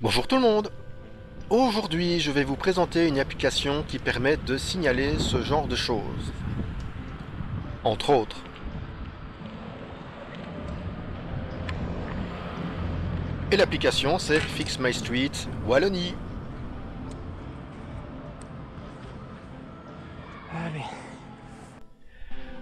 Bonjour tout le monde! Aujourd'hui, je vais vous présenter une application qui permet de signaler ce genre de choses. Entre autres. Et l'application, c'est Fix My Street Wallonie. Allez.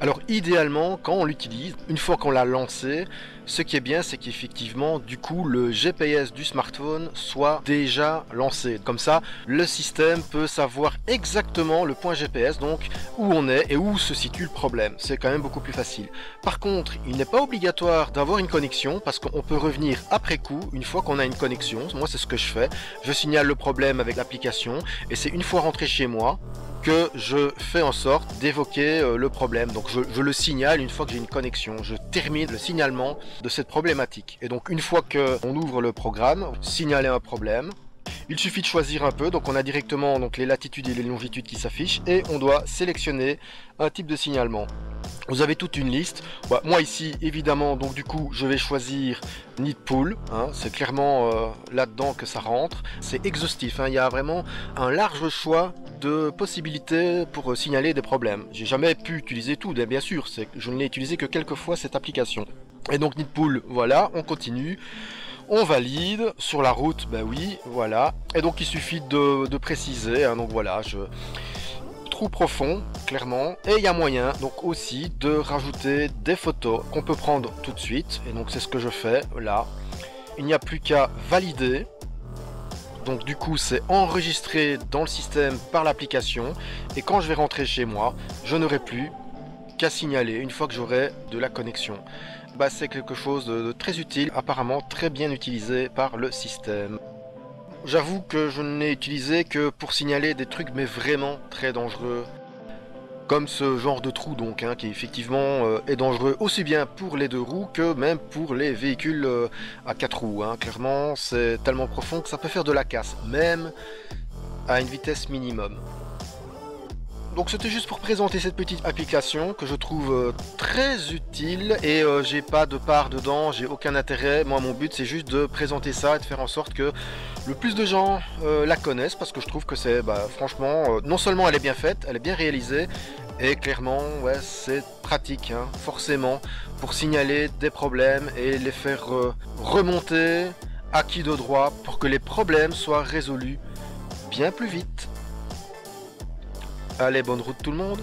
Alors idéalement, quand on l'utilise, une fois qu'on l'a lancé, ce qui est bien, c'est qu'effectivement, du coup, le GPS du smartphone soit déjà lancé. Comme ça, le système peut savoir exactement le point GPS, donc où on est et où se situe le problème. C'est quand même beaucoup plus facile. Par contre, il n'est pas obligatoire d'avoir une connexion, parce qu'on peut revenir après coup, une fois qu'on a une connexion. Moi, c'est ce que je fais. Je signale le problème avec l'application, et c'est une fois rentré chez moi, que je fais en sorte d'évoquer le problème. Donc je le signale une fois que j'ai une connexion. Je termine le signalement de cette problématique. Et donc une fois qu'on ouvre le programme, signaler un problème, il suffit de choisir un peu. Donc on a directement donc les latitudes et les longitudes qui s'affichent et on doit sélectionner un type de signalement. Vous avez toute une liste. Moi ici, évidemment, donc du coup, je vais choisir Need Pool. C'est clairement là-dedans que ça rentre. C'est exhaustif. Il y a vraiment un large choix de possibilités pour signaler des problèmes. J'ai jamais pu utiliser tout, bien sûr. Je ne l'ai utilisé que quelques fois cette application. Et donc Need Pool, voilà, on continue. On valide sur la route, ben oui, voilà. Et donc il suffit de préciser. Donc voilà, trou profond, clairement. Et il y a moyen donc aussi de rajouter des photos qu'on peut prendre tout de suite. Et donc c'est ce que je fais là. Il n'y a plus qu'à valider. Donc du coup c'est enregistré dans le système par l'application. Et quand je vais rentrer chez moi, je n'aurai plus qu'à signaler une fois que j'aurai de la connexion. C'est quelque chose de très utile, apparemment très bien utilisé par le système. J'avoue que je ne l'ai utilisé que pour signaler des trucs mais vraiment très dangereux. Comme ce genre de trou donc, qui effectivement est dangereux aussi bien pour les deux roues que même pour les véhicules à quatre roues. Clairement c'est tellement profond que ça peut faire de la casse, même à une vitesse minimum. Donc c'était juste pour présenter cette petite application que je trouve très utile et j'ai pas de part dedans, j'ai aucun intérêt. Moi mon but c'est juste de présenter ça et de faire en sorte que le plus de gens la connaissent, parce que je trouve que c'est franchement, non seulement elle est bien faite, elle est bien réalisée et clairement ouais, c'est pratique forcément pour signaler des problèmes et les faire remonter à qui de droit pour que les problèmes soient résolus bien plus vite. Allez, bonne route tout le monde!